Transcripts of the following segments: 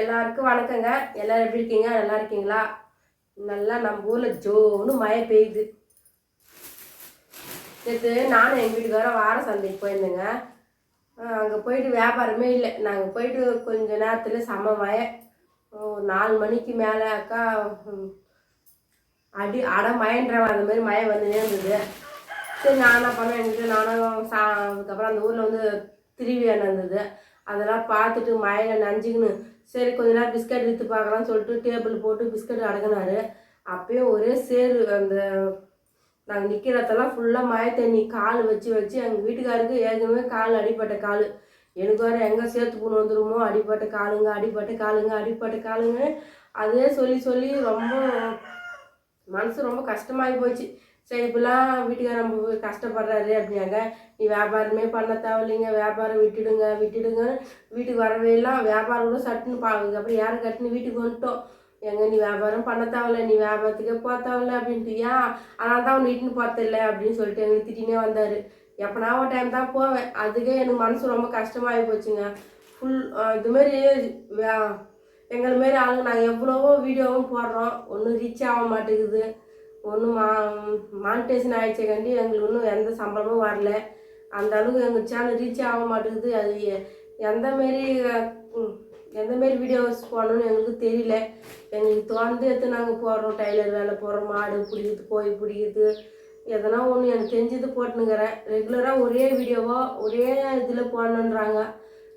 எல்லாருக்கும் வணக்கங்க. எல்லாரும் எப்படி இருக்கீங்க? நல்லா இருக்கீங்களா? நல்லா நம்ம ஊரில் ஜோன்னு மழை பெய்யுது. நேற்று நானும் எங்கள் வீட்டுக்காரரும் வார சந்தைக்கு போயிருந்தேங்க. அங்கே போயிட்டு வியாபாரமே இல்லை. நாங்கள் போயிட்டு கொஞ்ச நேரத்தில் செம மழை. 4 மணிக்கு மேலே அக்கா அட மழைன்றாங்க. அந்த மாதிரி மழை வந்துனே இருந்தது. சரி நான் என்ன பண்ணேன், எங்கிட்ட நானும் அதுக்கப்புறம் அந்த ஊரில் வந்து திருவிழா இருந்தது. அதெல்லாம் பார்த்துட்டு மழையில் நனைஞ்சிக்கின்னு சரி கொஞ்ச நேரம் பிஸ்கட் விற்று பார்க்கலான்னு சொல்லிட்டு டேபிள் போட்டு பிஸ்கட் அடங்கினாரு. அப்பயும் ஒரே சேரு. அந்த நாங்கள் நிற்கிறதெல்லாம் ஃபுல்லாக மழை தண்ணி. கால் வச்சு வச்சு எங்கள் வீட்டுக்காருக்கு ஏற்கனவே கால் அடிப்பட்ட கால். எனக்கு வேறு எங்கே சேர்த்து பூணு வந்துடுமோ, அடிப்பட்ட காலுங்க அடிப்பட்ட காலுங்க அடிப்பட்ட காலுங்க அதே சொல்லி சொல்லி ரொம்ப மனசு ரொம்ப கஷ்டமாகி போச்சு. சரி இப்படிலாம் வீட்டுக்கார நம்ம கஷ்டப்படுறாரு அப்படின்னாங்க. நீ வியாபாரமே பண்ண தேவையில்லைங்க, வியாபாரம் விட்டுடுங்க வீட்டுக்கு வரவே எல்லாம் வியாபாரம் கூட சட்டுன்னு பாக்குது. அப்புறம் யாரும் கட்டுன்னு வீட்டுக்கு வந்துட்டோம். எங்க நீ வியாபாரம் பண்ண தேவையில்ல, நீ வியாபாரத்துக்கே போக தேவையில்ல அப்படின்ட்டு. ஏன் அதனால தான் அவன் இட்டுன்னு பார்த்ததில்ல அப்படின்னு சொல்லிட்டு எங்களுக்கு திட்டினே வந்தார். எப்போனா ஒரு டைம் தான் போவேன். அதுக்கே எனக்கு மனசு ரொம்ப கஷ்டமாகி போச்சுங்க. ஃபுல் இதுமாரி எங்களை மாரி ஆளுங்க நாங்கள் எவ்வளவோ வீடியோவும் போடுறோம், ஒன்றும் ரீச் ஆக மாட்டேங்குது. ஒன்றும் மானிட்டேஷன் ஆகிடுச்சேக்காண்டி எங்களுக்கு இன்னும் எந்த சம்பளமும் வரல. அந்த அளவுக்கு எங்கள் சேனல் ரீச் ஆக மாட்டேங்குது. அது எந்தமாரி வீடியோஸ் போடணும்னு எங்களுக்கு தெரியல. எங்களுக்கு தோணுது எடுத்து நாங்கள் போடுறோம். டைலர் வேலை போடுறோம், மாடு பிடிக்குது, கோழி பிடிக்குது, எதனா ஒன்று எனக்கு தெரிஞ்சது போட்டுனுங்கிறேன். ரெகுலராக ஒரே வீடியோவோ ஒரே இதில் போடணுன்றாங்க.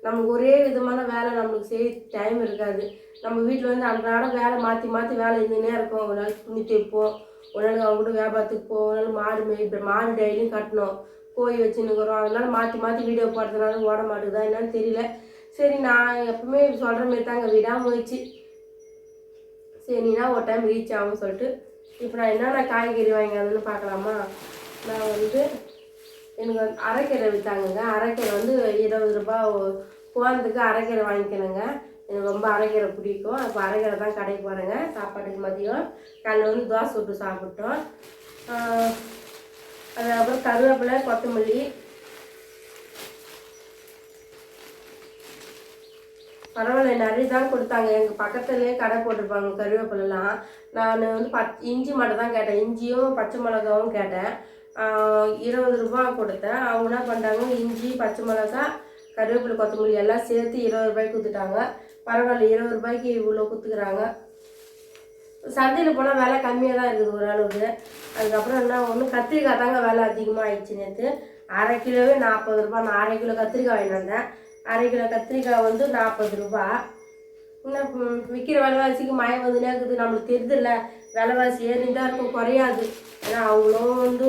நமக்கு ஒரே விதமான வேலை நம்மளுக்கு செய்ய டைம் இருக்காது. நம்ம வீட்டில் வந்து அன்றாட வேலை மாற்றி மாற்றி வேலை இருந்துன்னே இருக்கும். ஒரு நாள் துணி தைப்போம், ஒரு நாள் அவங்க கூட வியாபாரத்துக்கு போவோம், ஒரு நாள் மாடு டெய்லியும் கட்டணும், கோழி வச்சுன்னுக்குறோம். அதனால மாற்றி மாற்றி வீடியோ போடுறதுனால ஓட மாட்டேங்குதா என்னன்னு தெரியல. சரி நான் எப்பவுமே சொல்கிற மாரி தாங்க விடாமுயற்சி. சரினா ஒரு டைம் ரீச் ஆகும்னு சொல்லிட்டு இப்போ நான் என்னென்ன காய்கறி வாங்கினதுன்னு பார்க்கலாமா. நான் வந்து எனக்கு வந்து அரைக்கீரை விற்றாங்கங்க. அரைக்கீரை வந்து 20 ரூபா. போகிறதுக்கு அரைக்கீரை வாங்கிக்கணுங்க. எனக்கு ரொம்ப அரைக்கீரை பிடிக்கும். அப்போ அரைக்கீரை தான் கடைக்கு போகிறேங்க. சாப்பாட்டுக்கு மதியம் காலையில் வந்து தோசை விட்டு சாப்பிட்டோம். அதுக்கப்புறம் கருவேப்பிலை, கொத்தமல்லி, பரவாயில்ல நிறைய தான் கொடுத்தாங்க. எங்கள் பக்கத்துலேயே கடை போட்டிருப்பாங்க கருவேப்பிலெலாம். நான் வந்து இஞ்சி மட்டும் தான் கேட்டேன். இஞ்சியும் பச்சை மிளகாவும் கேட்டேன். 20 ரூபா கொடுத்தேன். அவங்க என்ன பண்ணிட்டாங்க, இஞ்சி பச்சை மிளகா கருவேப்பிலை கொத்தமல்லி எல்லாம் சேர்த்து 20 ரூபாய்க்கு கொடுத்துட்டாங்க. பரவாயில்ல 20 ரூபாய்க்கு இவ்வளோ கொடுத்துக்கிறாங்க. சந்தையில் போனால் விலை கம்மியாக தான் இருக்குது ஓரளவுக்கு. அதுக்கப்புறம் என்ன ஒன்று கத்திரிக்காய் தாங்க விலை அதிகமாக ஆயிடுச்சு. நேற்று அரை கிலோவே 40 ரூபா. நான் அரை கிலோ கத்திரிக்காய் வாங்கிட்டு வந்தேன். அரை கிலோ கத்திரிக்காய் வந்து 40 ரூபா. இன்னும் விற்கிற விலைவாசிக்கு மழை வந்துனே இருக்குது. நம்மளுக்கு தெரியுதில்ல, விலைவாசி ஏறிதான் இருக்கும், குறையாது. ஏன்னா அவங்களும் வந்து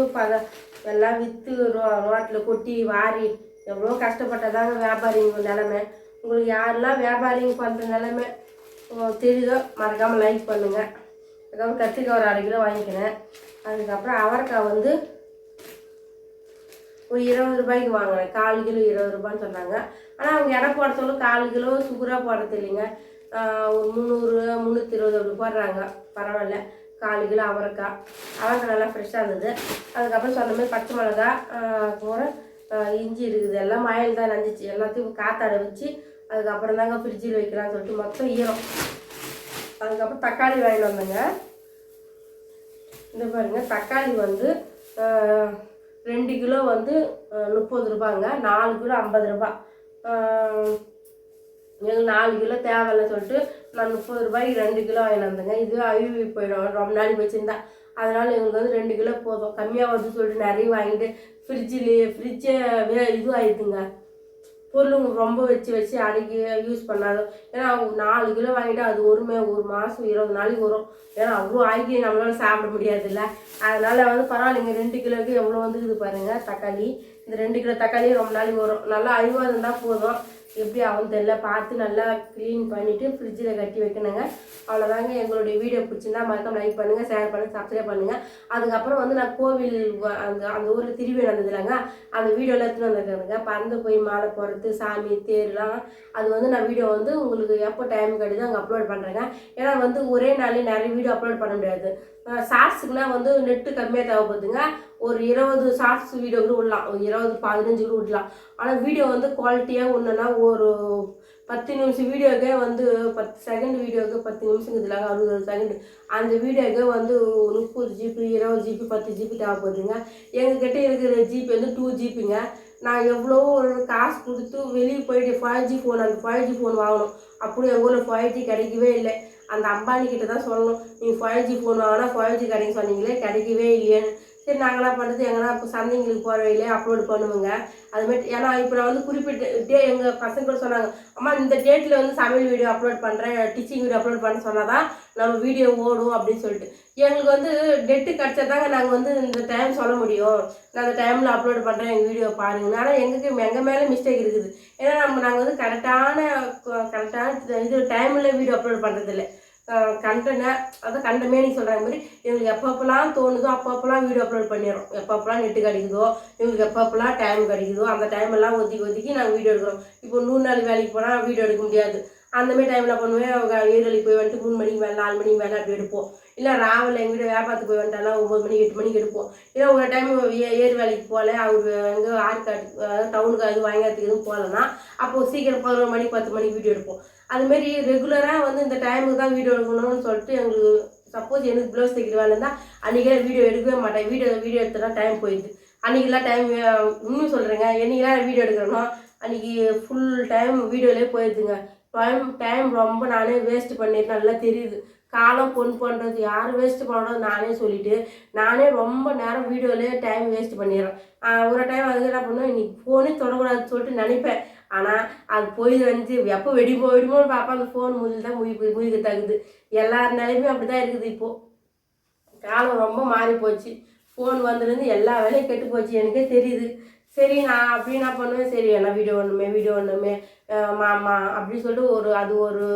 எல்லாம் விற்று ரோட்டில் கொட்டி வாரி எவ்வளோ கஷ்டப்பட்டதாங்க வியாபாரிங்க நிலமை. உங்களுக்கு யாரெல்லாம் வியாபாரிங்க பண்ணுற நிலமை தெரியுதோ மறக்காமல் லைக் பண்ணுங்கள். அதுக்கப்புறம் கத்திரிக்காய் ஒரு அரை கிலோ வாங்கிக்கினேன். அதுக்கப்புறம் அவரைக்காய் வந்து ஒரு 20 ரூபாய்க்கு வாங்கினேன். 1/4 கிலோ 20 ரூபான்னு சொன்னாங்க. ஆனால் அவங்க எடை போடுறதும் 1/4 கிலோ சுகராக போடுறது இல்லைங்க. ஒரு 300 320 அப்படி போடுறாங்க. பரவாயில்ல. 1/4 கிலோ அவரைக்காய் நல்லா ஃப்ரெஷ்ஷாக இருந்தது. அதுக்கப்புறம் சொன்ன மாதிரி பச்சை மிளகா, அப்புறம் இஞ்சி இருக்குது. எல்லாம் மழையில் தான் நஞ்சிச்சு. எல்லாத்தையும் காத்தாட வச்சு அதுக்கப்புறம் தாங்க ஃப்ரிட்ஜில் வைக்கலாம்னு சொல்லிட்டு மொத்தம் ஈரம். அதுக்கப்புறம் தக்காளி வாங்கிட்டு வந்தேங்க. இந்த பாருங்கள், தக்காளி வந்து 2 கிலோ வந்து 30 ரூபாங்க. 4 கிலோ 50 ரூபா. எனக்கு 4 கிலோ தேவையில்லை சொல்லிட்டு நான் 30 ரூபாய்க்கு 2 கிலோ வாங்கிட்டு வந்தேங்க. இது அழுவி போயிடும் ரொம்ப நாளைக்கு வச்சுருந்தா. அதனால் எங்களுக்கு வந்து 2 கிலோ போதும். கம்மியாக வருதுன்னு சொல்லிட்டு நிறைய வாங்கிட்டு ஃப்ரிட்ஜே இது ஆகிடுதுங்க. பொருளுங்க ரொம்ப வச்சு வச்சு அடிக்கி யூஸ் பண்ணாலும். ஏன்னா அவங்க 4 கிலோ வாங்கிட்டு அது ஒரு மாதம் 20 நாளைக்கு வரும். ஏன்னா அவ்வளோ ஆக்கி நம்மளால சாப்பிட முடியாதுல்ல. அதனால் வந்து பரவாயில்லைங்க. 2 கிலோவுக்கு எவ்வளோ வந்துக்குது பாருங்கள் தக்காளி. இந்த 2 கிலோ தக்காளி ரொம்ப நாளைக்கு வரும். நல்லா அழிவாக இருந்தால் போதும். எப்படி ஆகும் தெரியல. பார்த்து நல்லா க்ளீன் பண்ணிவிட்டு ஃப்ரிட்ஜில் கட்டி வைக்கணுங்க. அவ்வளோதாங்க. எங்களுடைய வீடியோ பிடிச்சிருந்தா மறக்காம லைக் பண்ணுங்கள், ஷேர் பண்ணுங்கள், சப்ஸ்கிரைப் பண்ணுங்கள். அதுக்கப்புறம் வந்து நான் கோவில் அந்த ஊரில் திருவிழா நடந்ததுலாங்க, அந்த வீடியோவில் எடுத்துன்னு வந்துருக்காங்க. பறந்து போய் மாலை போடுறது, சாமி தேர்லாம். அது வந்து நான் வீடியோ வந்து உங்களுக்கு எப்போ டைம் கிடையாது அங்கே அப்லோட் பண்ணுறேங்க. ஏன்னா வந்து ஒரே நாளில் நிறைய வீடியோ அப்லோட் பண்ண முடியாது. ஷார்ட்ஸுக்குனா வந்து நெட்டு கம்மியாக தேவைப்படுதுங்க. ஒரு 20 ஷார்ட்ஸ் வீடியோ கூட விடலாம், ஒரு 20 15 கூட விடலாம். ஆனால் வீடியோ வந்து குவாலிட்டியாக ஒன்றுனா ஒரு 10 நிமிஷம் வீடியோக்கே வந்து 10 செகண்ட் வீடியோக்கு 10 நிமிஷம் இதில் 60 செகண்ட் அந்த வீடியோக்கே வந்து 30 ஜிபி 20 ஜிபி 10 ஜிபி தேவைப்படுதுங்க. எங்ககிட்ட இருக்கிற ஜிபி வந்து 2 ஜிபிங்க. நான் எவ்வளோ ஒரு காசு கொடுத்து வெளியே போயிட்டு 5G ஃபோன் அந்த 5G ஃபோன் வாங்கணும். அப்படி எங்கள் ஊரில் 5G கிடைக்கவே இல்லை. அந்த அம்பானி கிட்ட தான் சொல்லணும், நீங்கள் 5G ஃபோன் வாங்கினா 5G கிடைக்கும் சொன்னீங்களே, கிடைக்கவே இல்லையேன்னு. சரி நாங்களாம் பண்ணுறது எங்கன்னா இப்போ சந்தைங்களுக்கு போகிற வழியிலே அப்லோட் பண்ணுவோங்க. அதுமாரி ஏன்னா இப்போ நான் வந்து குறிப்பிட்ட எங்கள் பசங்க கூட சொன்னாங்க, அம்மா இந்த டேட்டில் வந்து சமையல் வீடியோ அப்லோட் பண்ணுறேன், டீச்சிங் வீடியோ அப்லோட் பண்ண சொன்னால் தான் நம்ம வீடியோ ஓடும் அப்படின்னு சொல்லிட்டு. எங்களுக்கு வந்து டெட்டு கிடச்சதாங்க நாங்கள் வந்து இந்த டைம் சொல்ல முடியும், நான் அந்த டைமில் அப்லோட் பண்ணுறேன் எங்கள் வீடியோ பாருங்க. ஆனால் எங்கள் மேலே மிஸ்டேக் இருக்குது. ஏன்னா நாங்கள் வந்து கரெக்டான இது டைமில் வீடியோ அப்லோட் பண்ணுறதில்ல. கண்டனை அதான் கண்டமேனி சொல்கிறாங்க மாதிரி எங்களுக்கு எப்பப்பெல்லாம் தோணுதோ அப்பப்பெல்லாம் வீடியோ அப்லோட் பண்ணிடுறோம். எப்பப்பெல்லாம் நெட்டு கிடைக்குதோ எங்களுக்கு எப்பப்பெல்லாம் டைம் கிடைக்குதோ அந்த டைமெல்லாம் ஒதுக்கி நாங்கள் வீடியோ எடுக்கிறோம். இப்போ 100 நாள் வேலைக்கு போனால் வீடியோ எடுக்க முடியாது. அந்தமாரி டைமில் பண்ணுவேன், ஏழு போய் வந்துட்டு 3 மணிக்கு மேலே 4 மணிக்கு மேலே அப்படி எடுப்போம். இல்லை ராவில் எங்கள் வீடு வியாபாரத்துக்கு போய் வந்துட்டாலாம் 9 மணிக்கு 8 மணிக்கு எடுப்போம். இல்லை ஒரு டைம் ஏறு வேலைக்கு போகல, அவர் எங்கே ஆற்காடு டவுனுக்கு அது வாங்கிறதுக்கு எதுவும் போகலன்னா அப்போது சீக்கிரம் 11 மணிக்கு 10 மணிக்கு வீடியோ எடுப்போம். அதுமாரி ரெகுலராக வந்து இந்த டைமுக்கு தான் வீடியோ எடுக்கணும்னு சொல்லிட்டு எங்களுக்கு சப்போஸ் எனக்கு ப்ளவுஸ் தைக்கிற வேலை இருந்தால் அன்றைக்கே வீடியோ எடுக்கவே மாட்டேன். வீடியோ எடுத்தோன்னா டைம் போயிடுது. அன்றைக்கெல்லாம் டைம் இன்னும் சொல்கிறேங்க, என்றைக்கெல்லாம் வீடியோ எடுக்கிறனோ அன்றைக்கி ஃபுல் டைம் வீடியோலேயே போயிடுதுங்க. டைம் ரொம்ப நானே வேஸ்ட் பண்ணிட்டு நல்லா தெரியுது. காலம் பொன் பண்ணுறது யார் வேஸ்ட் பண்ணுறது நானே சொல்லிவிட்டு நானே ரொம்ப நேரம் வீடியோலேயே டைம் வேஸ்ட் பண்ணிடுறேன். ஒரு டைம் வந்து என்ன பண்ணுவேன், இன்னைக்கு ஃபோனே தொடக்கூடாதுன்னு சொல்லிட்டு நினைப்பேன். ஆனால் அது போய் வந்து எப்போ வெடிமோன்னு பார்ப்பேன், அந்த ஃபோன் முடிஞ்சு தான் முழிக்க தகுது. எல்லார் நிலையுமே அப்படி தான் இருக்குது. இப்போது காலம் ரொம்ப மாறி போச்சு. ஃபோன் வந்ததுலேருந்து எல்லா வேலையும் கெட்டு போச்சு எனக்கே தெரியுது. சரி நான் அப்படி என்ன பண்ணுவேன், சரி என்ன வீடியோ ஒன்றுமே மாமா அப்படின்னு சொல்லிட்டு அது ஒரு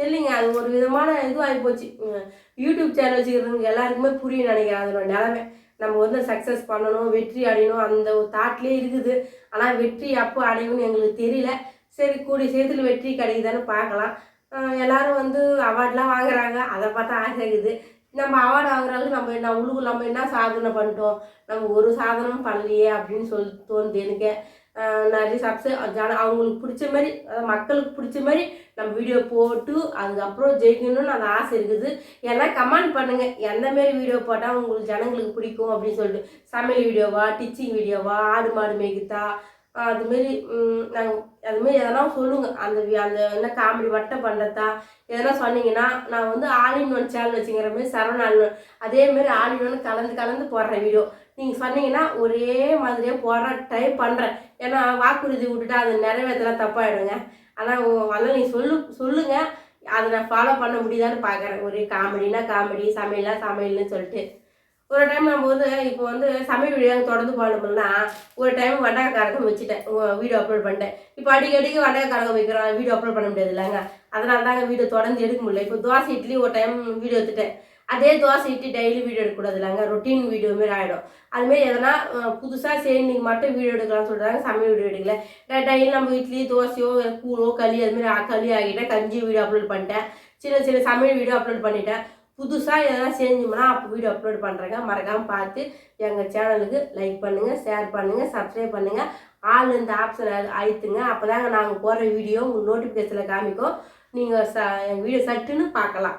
இல்லைங்க, அது ஒரு விதமான இது ஆகிப்போச்சு. யூடியூப் சேனல் வச்சுக்கிறவங்க எல்லாருக்குமே புரியும் நினைக்கிறேன் அதோட நிலமை. நம்ம வந்து சக்ஸஸ் பண்ணணும், வெற்றி அடையணும் அந்த ஒரு தாட்லேயே இருக்குது. ஆனால் வெற்றி அப்போ அடையணும்னு எங்களுக்கு தெரியல. சரி கூடிய சேர்த்துல வெற்றி கிடைக்குதான்னு பார்க்கலாம். எல்லோரும் வந்து அவார்ட்லாம் வாங்குறாங்க, அதை பார்த்தா ஆசை இருக்குது. நம்ம அவார்டு வாங்குறாலும் நம்ம என்ன சாதனை பண்ணிட்டோம், நம்ம ஒரு சாதனமும் பண்ணலையே அப்படின்னு தோணுது எனக்கு. நிறைய அவங்களுக்கு பிடிச்ச மாதிரி மக்களுக்கு பிடிச்ச மாதிரி நம்ம வீடியோ போட்டு அதுக்கப்புறம் ஜெயிக்கணும்னு அந்த ஆசை இருக்குது. ஏன்னா கமெண்ட் பண்ணுங்கள், எந்தமாரி வீடியோ போட்டால் உங்களுக்கு ஜனங்களுக்கு பிடிக்கும் அப்படின்னு சொல்லிட்டு. சமையல் வீடியோவா, டீச்சிங் வீடியோவா, ஆடு மாடு மேய்க்குதா, அதுமாரி அதுமாரி எதனா சொல்லுங்கள். அந்த என்ன காமெடி வட்டை பண்ணுறதா எதனா சொன்னீங்கன்னா நான் வந்து ஆல் இன் ஒன் சேனல் வச்சுக்கிற மாதிரி சரவண அதேமாரி ஆல் இன் ஒன் கலந்து போடுறேன் வீடியோ. நீங்கள் சொன்னீங்கன்னா ஒரே மாதிரியே போடுற ட்ரை பண்ணுறேன். ஏன்னா வாக்குறுதி விட்டுட்டா அது நிறைவேற்றலாம் தப்பாயிடுங்க. ஆனால் அதெல்லாம் நீங்கள் சொல்லுங்கள், அதை நான் ஃபாலோ பண்ண முடியுதான்னு பார்க்குறேன். ஒரே காமெடினா காமெடி, சமையல்னு சொல்லிட்டு. ஒரு டைம் நம்ம வந்து இப்போ வந்து சமையல் வீடியோ தொடர்ந்து போடணும்னா ஒரு டைம் வண்டக கரகம் வச்சுட்டேன், வீடியோ அப்லோட் பண்ணிட்டேன். இப்போ அடிக்கடிக்கு வண்டக கரகம் வைக்கிறோம், வீடியோ அப்லோட் பண்ண முடியாது இல்லைங்க. அதனால தாங்க வீடியோ தொடர்ந்து எடுக்க முடியல. இப்போ தோசை இட்லி ஒரு டைம் வீடியோ எடுத்துட்டேன், அதே தோசை இட்லி டெய்லி வீடியோ எடுக்கக்கூடாது இல்லைங்க, ரொட்டீன் வீடியோ மாரி ஆகிடும். அதுமாரி எதனா புதுசாக சரி நீங்கள் மட்டும் வீடியோ எடுக்கலாம்னு சொல்கிறாங்க, சமையல் வீடியோ எடுக்கல. டெய்லி நம்ம இட்லி தோசையோ கூழோ களி அதுமாரி களி ஆகிட்டேன், கஞ்சி வீடியோ அப்லோட் பண்ணிட்டேன், சின்ன சமையல் வீடியோ அப்லோட் பண்ணிட்டேன். புதுசாக எதனா செஞ்சோம்னா அப்போ வீடியோ அப்லோட் பண்ணுறேங்க. மறக்காமல் பார்த்து எங்கள் சேனலுக்கு லைக் பண்ணுங்கள், ஷேர் பண்ணுங்கள், சப்ஸ்கிரைப் பண்ணுங்கள். ஆல் இந்த ஆப்ஷன் அழுத்துங்க. அப்போ தாங்க நாங்கள் போடுற வீடியோ உங்களுக்கு நோட்டிஃபிகேஷனில் காமிக்கும். நீங்கள் எங்கள் வீடியோ சட்டுன்னு பார்க்கலாம்.